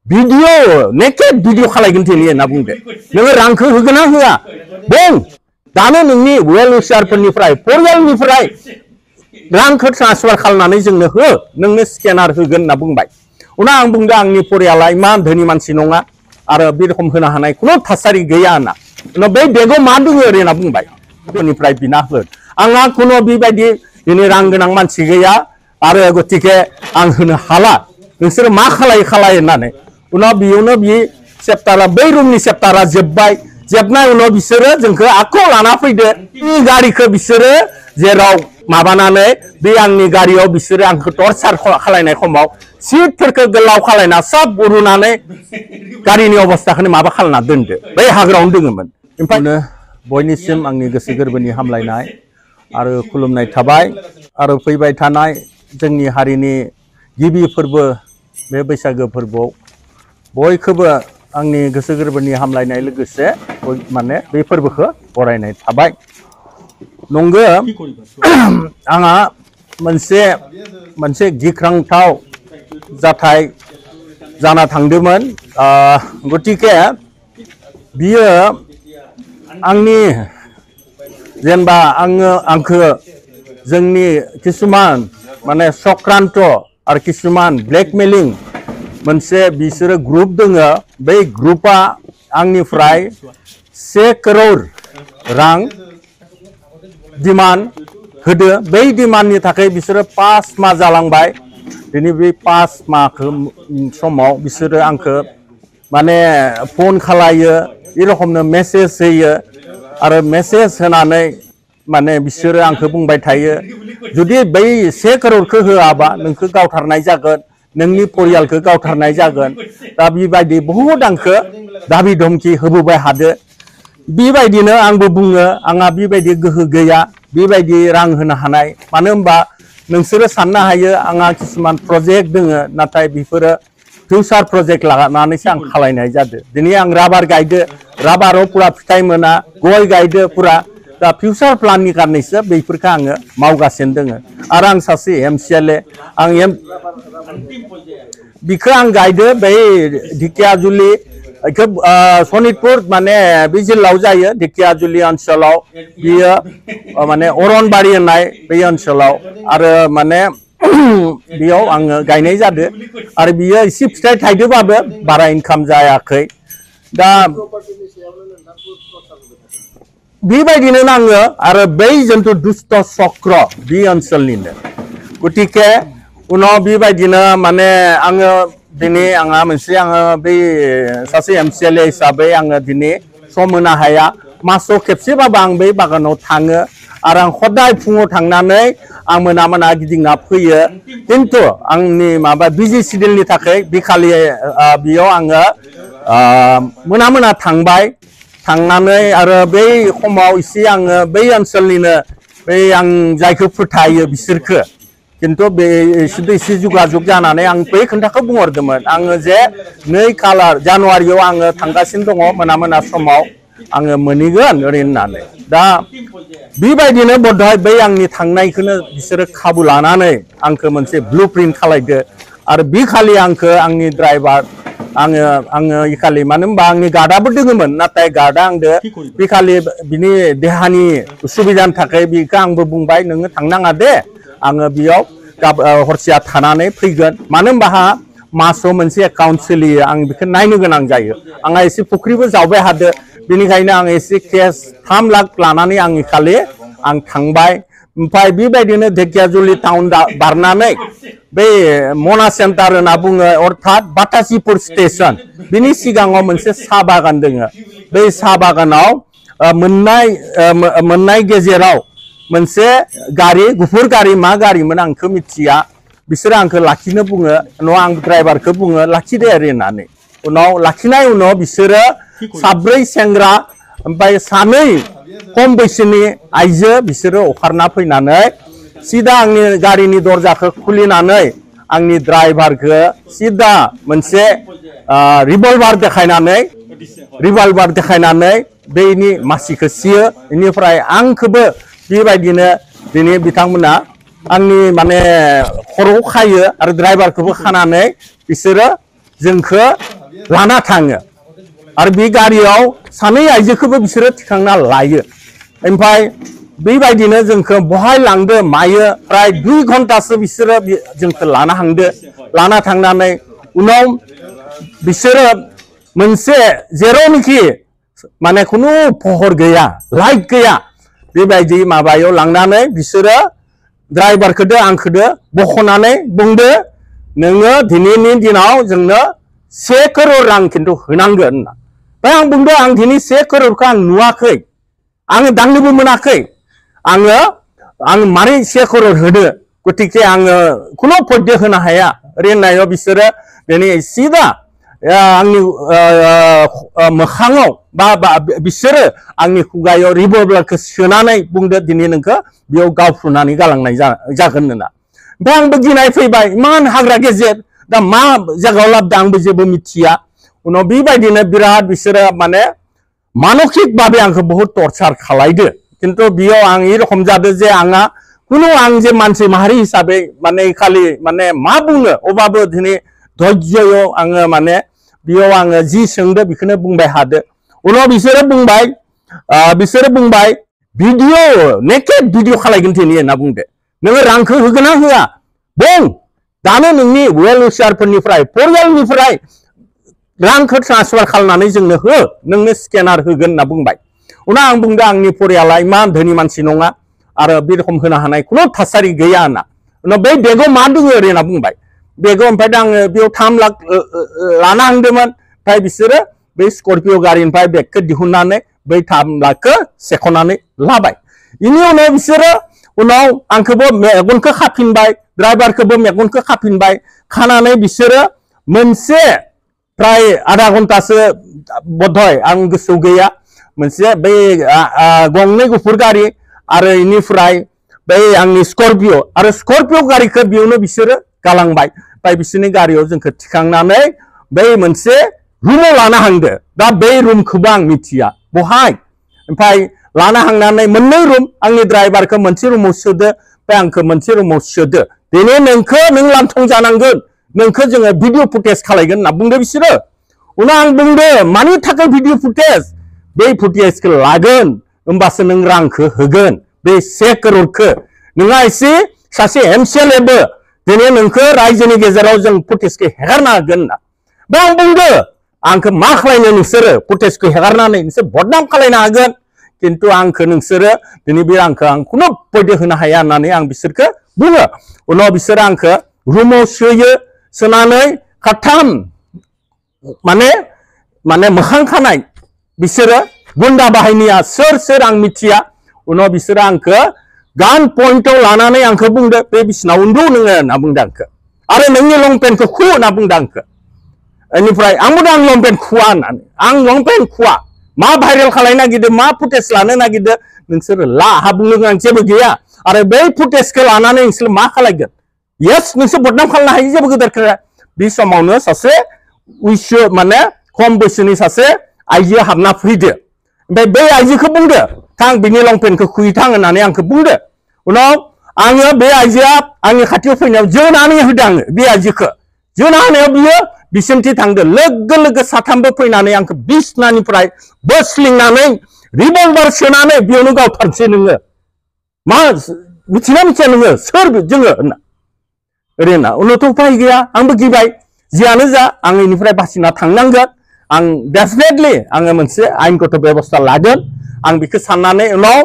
video naked video खालायगोन थेनि होनना बुंदो नोङो रांखौ होगोन ना होआ बुं दानो नोंनि वेल विशारफोरनिफ्राय परियालनिफ्राय रांखौ ट्रान्सफार खालामनानै जोंनो हो नोंनो स्केनार होगोन होनना बुंबाय उनाव आं बुंदों आंनि परियाला इमान धोनि मानसि नङा आरो बे रखम होनो हानाय खुनु थासारि गैया होनना उनाव बै बेगाव मा दङ ओरै होनना बुंबाय बेनिफ्राय बिना हो आंहा खुनु बेबायदि दिनै रां गोनां मानसि गैया आरो गतिके आं होनो हाला नोंसोरो मा खालाय होननानै उनाव बेयावनो बे चेप्टारा बै रुमनि चेप्टारा जोब्बाय जोबनाय उनाव बिसोरो जोंखौ आखौ लाना फैदो बे गारिखौ बिसोरो जेराव माबानानै बे आंनि गारियाव बिसोरो आंखौ टर्चार खालायनाय समाव सीटफोरखौ गोलाव खालायना सब उरुनानै गारिनि अबस्थाखौनो माबा खालामना दोनदो बै हाग्रायावनो दोङोमोन ओमफ्राय बयनिसिम आंनि गोसो गोरबोनि हामलायनाय आरो खुलुमनाय थाबाय आरो फैबाय थानाय जोंनि हारिनि गिबि फोरबो बे बैसागो फोरबोआव बयखौबो आंनि गोसो गोरबोनि हामलायनाय लोगोसे माने बे फोरबोखौ बरायनाय थाबाय नंगौ आंहा मोनसे गिख्रांथाव जाथाय जाना थांदोंमोन गतिके बियो आंनि जेनेबा आंखौ जोंनि किसुमान माने चक्रान्त आरो किसुमान ब्लेकमेलिं मोनसे बिसोरो ग्रुप दोङो बै ग्रुपआ आंनिफ्राय 1 करोड़ रां डिमान्ड होदो बै डिमान्डनि थाखाय बिसोरो 5 माह जालांबाय दिनै बे 5 माहखौ समाव बिसोरो आंखौ माने फन खालायो बे रखमनो मेसेज होयो आरो मेसेज होनानै माने बिसोरो आंखौ बुंबाय थायो जुदि बै 1 करोड़खौ होआबा नोंखौ गावथारनाय जागोन नोंनि परियालखौ गावथारनाय जागोन दा बेबायदि बहुद आंखौ दाबि धमकी होबोबाय हादो बेबायदिनो आंबो बुङो आंहा बेबायदि गोहो गैया बेबायदि रां होनो हानाय मानो होनबा नोंसोरो साननो हायो आंहा किसुमान प्रजेक्ट दोङो नाथाय बेफोरो फिउचार प्रजेक्ट लानानैसो आं खालायनाय जादों दिनै आं राबार गायदो राबाराव पुरा फिथाइ मोना गय गायदो पुरा दा फिउचार प्लाननि कारनैसो बेफोरखौ आङो मावगासिनो दोङो आरो आं सासे MCLA आं बिखौ आं गायदो बै ढेकियाजुलि सनितपुर माने बे जिल्लायाव जायो ढेकियाजुलि ओनसोलाव बियो माने अरनबारि होननाय बे ओनसोलाव आरो माने बेयाव आङो गायनाय जादों आरो बियो एसे फिथाइ थाइदोबाबो बारा इनकाम जायाखै दा बेबायदिनो नाङो आरो बै जन्तु दुष्ट चक्र बे ओनसोलनिनो गतिके उनाव बेबायदिनो माने आङो दिनै आंहा मोनसे आङो बै सासे MCLA हिसाबै आङो दिनै सम होनो हाया मासाव खेबसेबाबो आं बै बागानाव थाङो आरो आं हदाय फुङाव थांनानै आं मोना गिदिंना फैयो खिन्थु आंनि माबा बिजि सिडिउलनि थाखाय बेखालि बेयाव आङो मोना थांबाय थांनानै आरो बै समाव एसे आङो बै ओनसोलनिनो बै आं जायखौ फोथायो बिसोरखौ खिन्थु बिसोरजों एसे जगाजग जानानै आं बै खोथाखौ बुंहरदोंमोन आङो जे 2 जानुवारियाव आङो थांगासिनो दङ मोना समाव आङो मोनहैगोन ओरै होननानै दा बेबायदिनो बधय बै आंनि थांनायखौनो बिसोरो खाबु लानानै आंखौ मोनसे ब्लुप्रिन्ट खालायदो आरो बे खालि आंखौ आंनि ड्राइभार आङो इखालि मानो होनबा आंनि गार्डआबो दोङोमोन नाथाय गार्डआ आंदो बे खालि बिनि देहानि उसुबिदानि थाखाय बेखौ आंबो बुंबाय नोङो थांनाङा दे आङो बेयाव हरसेया थानानै फैगोन मानो होनबा आंहा मासाव मोनसे एकाउन्ट सोलियो आं बेखौ नायनो गोनां जायो आंहा एसे फुख्रिबो जावबाय हादो बेनिखायनो आं एसे केस 3 लाख लानानै आं खालि आं थांबाय ओमफ्राय बेबायदिनो ढेकियाजुलि टाउन बारनानै बै मना सेन्टार होनना बुङो अर्थात बाटासिपुर स्टेशन बिनि सिगाङाव मोनसे साहा बागान दोङो बै साहा बागानाव मोननाय गेजेराव मोनसे गारि गुफुर गारि मा गारिमोन आंखौ मिथिया बिसोरो आंखौ लाखिनो बुङो उनाव आं ड्राइभारखौ बुङो लाखिदे ओरै होननानै उनाव लाखिनाय उनाव बिसोरो 7 सेंग्रा ओमफ्राय 2 खम बैसोनि आइजो बिसोरो अखारना फैनानै सिदा आंनि गारिनि दरजाखौ खुलिनानै आंनि ड्राइभारखौ सिदा मोनसे रिभल्भार देखायनानै बेनि मासिखौ सियो बेनिफ्राय आंखौबो बेबायदिनो दिनै बिथांमोना आंनि माने खर'आव खायो आरो ड्राइभारखौबो खानानै बिसोरो जोंखौ लाना थाङो आरो बे गारियाव सानै आइजोखौबो बिसोरो थिखांना लायो ओमफ्राय बेबायदिनो जोंखौ बहाय लांदो मायो प्राय 2 घन्टासो बिसोरो जोंखौ लाना हांदो लाना थांनानै उनाव बिसोरो मोनसे जेरावनोखि माने खुनु पहर गैया लाइट गैया बेबायदि माबायाव लांनानै बिसोरो ड्राइभारखौदो आंखौदो बख'नानै बुंदो नोङो दिनैनि दिनाव जोंनो 1 करोड़ रां खिन्थु होनांगोन होनना ओमफ्राय आं बुंदो आं दिनै 1 करोड़खौ आं नुवाखै आङो दांनोबो मोनाखै आं मारै 1 करोड़ होदो गतिके आङो खुनु पद्य होनो हाया ओरैनायाव बिसोरो दिनै सिदा आंनि मोखाङाव बा बिसोरो आंनि खुगायाव रिभल्भारखौ सोनानै बुंदो दिनै नोंखौ बेयाव गावफ्रुनानै गालांनाय जागोन होनना ओमफ्राय आंबो गिनाय फैबाय इमान हाग्रा गेजेर दा मा जायगायाव लाबोदों आंबो जेबो मिथिया उनाव बेबायदिनो बिराद बिसोरो माने मानसिक भाबे आंखौ बहुत टर्चार खालायदो किन्तु बेयाव आं ई रखम जादों जे आंहा कुनु आं जे मानसि माहारि हिसाबै माने खालि माने मा बुंनो अबाबो दिनै धैर्ययाव आङो माने बेयाव आङो जि सोंदो बेखौनो बुंबाय हादो उनाव बिसोरो बुंबाय भिडिअ नेकेड भिडिअ खालायगोन दिनै होनना बुंदो नोङो रांखौ होगोन ना होआ बुं दानो नोंनि वेल विशारफोरनिफ्राय परियालनिफ्राय रांखौ ट्रान्सफार खालामनानै जोंनो हो नोंनो स्केनार होगोन होनना बुंबाय उनाव आं बुंदो आंनि परियाला इमान धोनि मानसि नङा आरो बे रखम होनो हानाय खुनु थासारि गैया होनना उनाव बै बेगाव मा दङ ओरै होनना बुंबाय बेगाव ओमफ्राय आङो बेयाव 3 लाख लाना हांदोंमोन ओमफ्राय बिसोरो बै स्कर्पिअ गारिनिफ्राय बेगखौ दिहुननानै बै 3 लाखखौ सेख'नानै लाबाय बेनि उनाव बिसोरो उनाव आंखौबो मेगनखौ खाफिनबाय ड्राइभारखौबो मेगनखौ खाफिनबाय खानानै बिसोरो मोनसे प्राय आधा घन्टासो बधय आं गोसोआव गैया मोनसे बै गंनै गुफुर गारि आरो इनिफ्राय बै आंनि स्कर्पिअ आरो स्कर्पिअ गारिखौ बेयावनो बिसोरो गालांबाय ओमफ्राय बिसोरनि गारियाव जोंखौ थिखांनानै बै मोनसे रुमाव लाना हांदो दा बै रुमखौबो आं मिथिया बहाय ओमफ्राय लाना हांनानै मोननै रुम आंनि ड्राइभारखौ मोनसे रुमाव सोदो ओमफ्राय आंखौ मोनसे रुमाव सोदो दिनै नोंखौ नों लांथं जानांगोन नोंखौ जोङो भिडिअ फुटेज खालायगोन होनना बुंदो बिसोरो उनाव आं बुंदो मानि थाखाय भिडिअ फुटेज बै फुटेजखौ लागोन होमबासो नों रांखौ होगोन बे 1 करोड़खौ नोंहा एसे सासे एमसिएलएबो दिनै नोंखौ रायजोनि गेजेराव जों फुटेजखौ हेगारना होगोन होनना बा आं बुंदो आंखौ मा खालायनो नोंसोरो फुटेजखौ हेगारनानै नोंसोर बदनाम खालायनो हागोन किन्तु आंखौ नोंसोरो दिनै बे रांखौ आं खुनु पद्य होनो हाया होननानै आं बिसोरखौ बुङो उनाव बिसोरो आंखौ रुमाव सोयो सोनानै खाथाम माने मोखां खानाय बिसोरो गुन्दा बाहायनिया सोर आं मिथिया उनाव बिसोरो आंखौ गान पइन्टआव लानानै आंखौ बुंदो बे बिसिनाव उन्दु नोङो होनना बुंदो आंखौ आरो नोंनि लंपेन्टखौ खु होनना बुंदो आंखौ बेनिफ्राय आंबो आं लंपेन्ट खुवा होननानै आं लंपेन्ट खुवा मा भाइरेल खालायनो नागिरदों मा फुटेज लानो नागिरदों नोंसोरो ला हा बुंनो गोनां जेबो गैया आरो बै फुटेजखौ लानानै नोंसोर मा खालायगोन येस नोंसोर बदनाम खालामनो हायो जेबो गेदेर खोथा बे समावनो सासे माने खम बैसोनि सासे आइजो हाबना फैदो ओमफ्राय बै आइजोखौ बुंदो थां बिनि लंपेन्टखौ खुयैथां होननानै आंखौ बुंदो उनाव आङो बे आइजोआ आंनि खाथियाव फैनायाव जोनानै होदो आङो बे आइजोखौ जोना होनायाव बियो बिसोरथि थांदो लोगो साथामबो फैनानै आंखौ बिसनानिफ्राय बोस्लिंनानै रिभल्भार सोनानै बेयावनो गावथारसै नोङो मा मिथिना मिथिया नोङो सोर जोङो होनना ओरै होनना उनावथ' उफाय गैया आंबो गिबाय जियानो जा आं इनिफ्राय बासिना थांनांगोन आं डेफिनेटलि आङो मोनसे आयेनगत बेबस्था लागोन आं बेखौ साननानै उनाव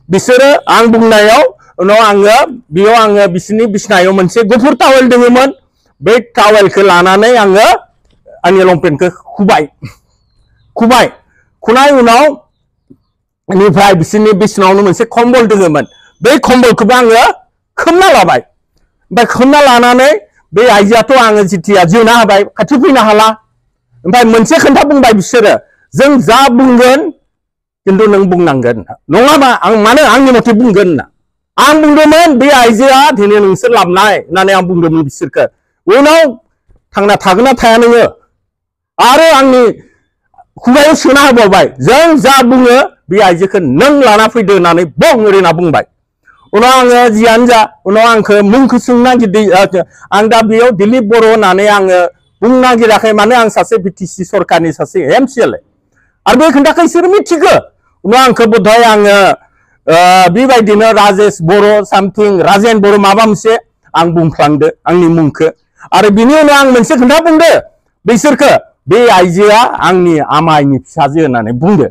बिसोरो आं बुंनायाव उनाव आङो बेयाव आङो बिसोरनि बिसनायाव मोनसे गुफुर टावेल दङमोन बै टावेलखौ लानानै आङो आंनि लंपेन्टखौ खुबाय खुनाय उनाव बेनिफ्राय बिसोरनि बिसनायावनो मोनसे कम्बल दङमोन बै कम्बलखौबो आङो खोबना लाबाय ओमफ्राय खोबना लानानै बे आइजोआथ' आङो जिथिया जोना होबाय खाथि फैनो हाला ओमफ्राय मोनसे खोन्था बुंबाय बिसोरो जों जा बुंगोन किन्तु नों बुंनांगोन नङाबा आं मानो आंनि मथे बुंगोन होनना आं बुंदोंमोन बे आइजोआ दिनै नोंसोर लाबनाय होननानै आं बुंदोंमोन बिसोरखौ उनाव थांना थागोन ना थाया नोङो आरो आंनि खुगायाव सोना होबावबाय जों जा बुङो बे आइजोखौ नों लाना फैदो होननानै बुं ओरै होनना बुंबाय उनाव आङो जियानो जा उनाव आंखौ मुंखौ सोंनो नागिरदों आं दा बेयाव दिलीप बर' होननानै आङो बुंनो नागिराखै माने आं सासे बिटिसि सरकारनि सासे एमसिएलए आरो बे खोन्थाखौ बिसोर मिथिगौ उनाव आंखौ बोधय आङो बेबायदिनो राजेश बर' सामथिं राजेन बर' माबा मोनसे आं बुंफ्लांदो आंनि मुंखौ आरो बिनि उनाव आं मोनसे खोन्था बुंदो बिसोरखौ बे आइजोआ आंनि आमाइनि फिसाजो होननानै बुंदो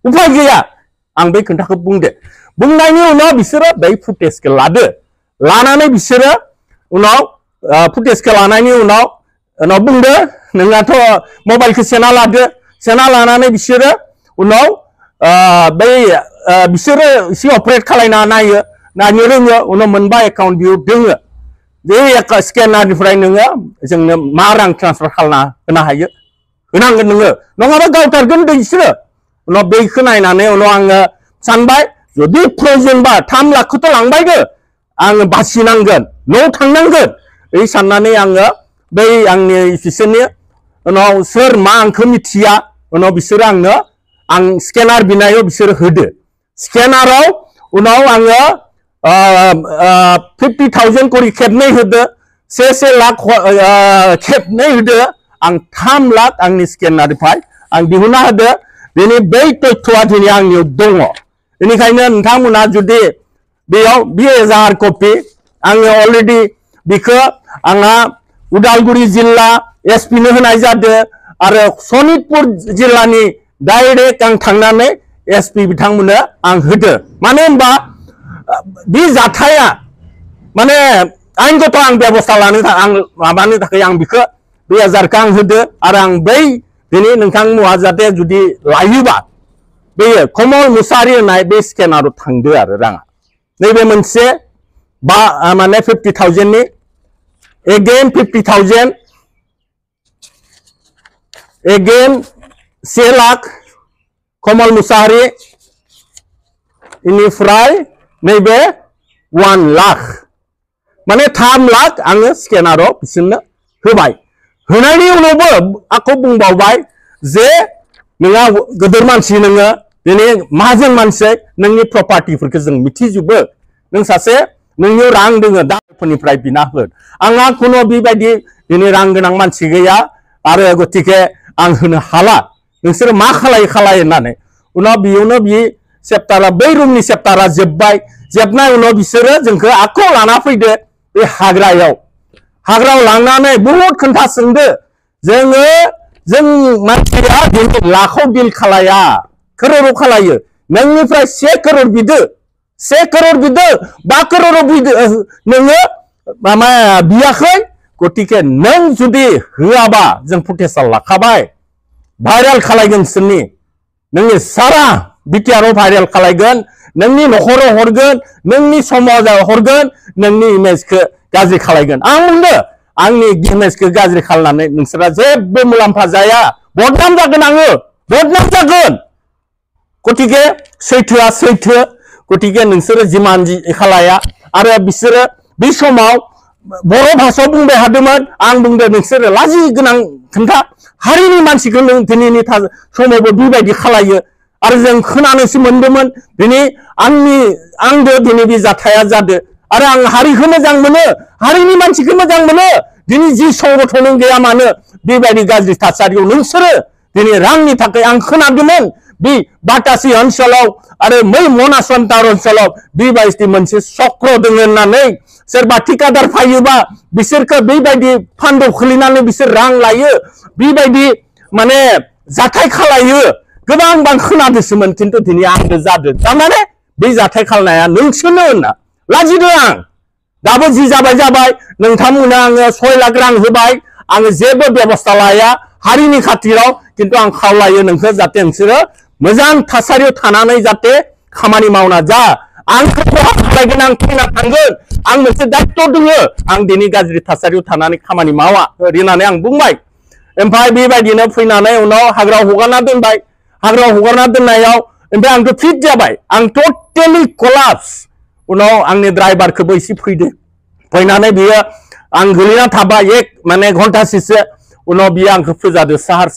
उफाय गैया आं बे खोन्थाखौ बुंदो बुंनायनि उनाव बिसोरो बै फुटेजखौ लादो लानानै बिसोरो उनाव फुटेजखौ लानायनि उनाव बुंदो नोंनाथ' मबाइलखौ सेना लादो सेना लानानै बिसोरो उनाव बै बिसोरो एसे अपारेट खालायना नायनो रोङो उनाव मोनबा एकाउन्ट बियो दोङो बे स्केनारनिफ्राय नोङो जोंनो मा रां ट्रान्सफार खालामना होनो हायो होनांगोन नोङो नङाबा गावथारगोन बिसोरो उनाव बेखौ नायनानै उनाव आङो सानबाय जुदि प्रयजनबा 3 लाखखौथ' लांबायदो आङो बासिनांगोन न'आव थांनांगोन बे साननानै आङो बै आंनि बिसोरनि उनाव सोर मा आंखौ मिथिया उनाव बिसोरो आंनो आं स्केनार बिनायाव बिसोरो होदो स्केनाराव उनाव आङो 50,000 करि खेबनै होदो 1 लाख खेबनै होदो आं 3 लाख आंनि स्केनारनिफ्राय आं दिहुनना होदो दिनै बै तथ्यआ दिनै आंनियाव दङ बेनिखायनो नोंथांमोना जुदि बेयाव 20,000 कपि आङो अलरेडि बेखौ आंहा उदालगुरि जिल्ला एसपिनो होनाय जादों आरो सनितपुर जिल्लानि डाइरेक्ट आं थांनानै एसपि बिथांमोननो आं होदो मानो होनबा बे जाथाया माने आइनगत आं बेबस्था लानो आं माबानो थाखाय आं बेखौ 2000 आं होदो आरो आं बै दिनै नोंथांमोना जाहाथे जुदि लायोबा बेयो कमल मुसाहारि होननाय बे स्केनाराव थांदो आरो राङा नैबे मोनसे माने 50,000 नि एगेन 50,000 एगेन 1 लाख कमल मुसाहारि इनिफ्राय नैबे 1 लाख माने 3 लाख आङो स्केनाराव बिसोरनो होबाय होनायनि उनावबो आंखौ बुंबावबाय जे नोंहा गोदोर मानसि नोङो दिनै माहाजोन मानसि नोंनि प्रपार्टिफोरखौ जों मिथिजोबो नों सासे नोंनि रां दोङो दाफोरनिफ्राय बिना हो आंहा खुनु बेबायदि दिनै रां गोनां मानसि गैया आरो गतिके आं होनो हाला नोंसोरो मा खालाय होननानै उनाव बेयावनो बे चेप्टारा बै रुमनि चेप्टारा जोबनाय उनाव बिसोरो जोंखौ आखौ लाना फैदो बे हाग्रायाव लांनानै बहुद खोन्था सोंदो जोङो जों मानसिया दिनै लाखआव डिल खालाया करोड़ाव खालायो नोंनिफ्राय 1 करोड़ बिदो 1 करोड़ बिदो 5 करोड़ाव बिदो नोङो माबा बियाखै गतिके नों जुदि होआबा जों फुटेजआ लाखाबाय भाइरेल खालायगोन सोरनि नोंनि सारा बिटिआरआव भाइरेल खालायगोन नोंनि नखराव हरगोन नोंनि समाजाव हरगोन नोंनि इमेजखौ गाज्रि खालायगोन आं बुंदो आंनि इमेजखौ गाज्रि खालामनानै नोंसोरा जेबो मुलाम्फा जाया बदनाम जागोन आङो बदनाम जागोन गतिके सैथोआ सैथो गतिके नोंसोरो जिमान खालाया आरो बिसोरो बे समाव बर' भाषायाव बुंबाय हादोंमोन आं बुंदो नोंसोरो लाजि गोनां खोन्था हारिनि मानसिखौ नों दिनैनि समावबो बेबायदि खालायो आरो जों खोनानोसो मोनदोंमोन दिनै आंदो दिनै बे जाथाया जादो आरो आं हारिखौ मोजां मोनो हारिनि मानसिखौ मोजां मोनो दिनै जि संगठन गैया मानो बेबायदि गाज्रि थासारियाव नोंसोरो दिनै रांनि थाखाय आं खोनादोंमोन बे बाटासि ओनसोलाव आरो मै मनासन्तार ओनसोलाव बेबायदि मोनसे चक्र दङ होननानै सोरबा ठिकादार फैयोबा बिसोरखौ बेबायदि फान्दाव खोलैनानै बिसोर रां लायो बेबायदि माने जाथाय खालायो गोबां खोनादोंसोमोन खिन्थु दिनै आंबो जादों थारमाने बे जाथाय खालामनाया नोंसोरनो होनना लाजिदों आं दाबो जि जाबाय नोंथांमोना आङो 6 लाख रां होबाय आङो जेबो बेबस्था लाया हारिनि खाथिराव खिन्थु आं खावलायो नोंखौ जाहाथे नोंसोरो मोजां थासारियाव थानानै जाहाथे खामानि मावना जा आंखौ बहा खालायगोन आं थैना थांगोन आं मोनसे दायित्व दङ आं दिनै गाज्रि थासारियाव थानानै खामानि मावा होननानै आं बुंबाय ओमफ्राय बेबायदिनो फैनानै उनाव हाग्रायाव हगारना दोनबाय हाग्रायाव हगारना दोननायाव ओमफ्राय आंथ' फिट जाबाय आं टटेलि कलाप्स उनाव आंनि ड्राइभारखौबो एसे फैनानै बियो आं गोलैना थाबाय माने घन्टासेसो उनाव बियो आंखौ फोजादो सार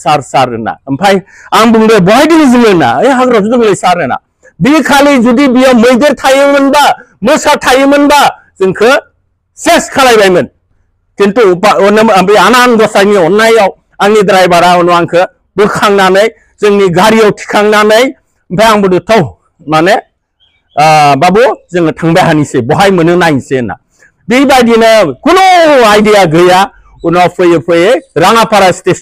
होनना ओमफ्राय आं बुंदो बहाय दिनै जोङो होनना हाग्रायावसो दंलै सार होनना बे खालि जुदि बियो मैदेर थायोमोनबा मोसा थायोमोनबा जोंखौ सेस खालायबायमोन खिन्थु आनान गसाइनि अननायाव आंनि ड्राइभारा उनाव आंखौ बोखांनानै जोंनि गारियाव थिखांनानै ओमफ्राय आं बुंदों थौ माने बाबु जोङो थांबाय हानिसै बहाय मोनो नायनोसै होनना बेबायदिनो खुनु आइडिया गैया उनाव फैयै फैयै राङापारा स्टेसन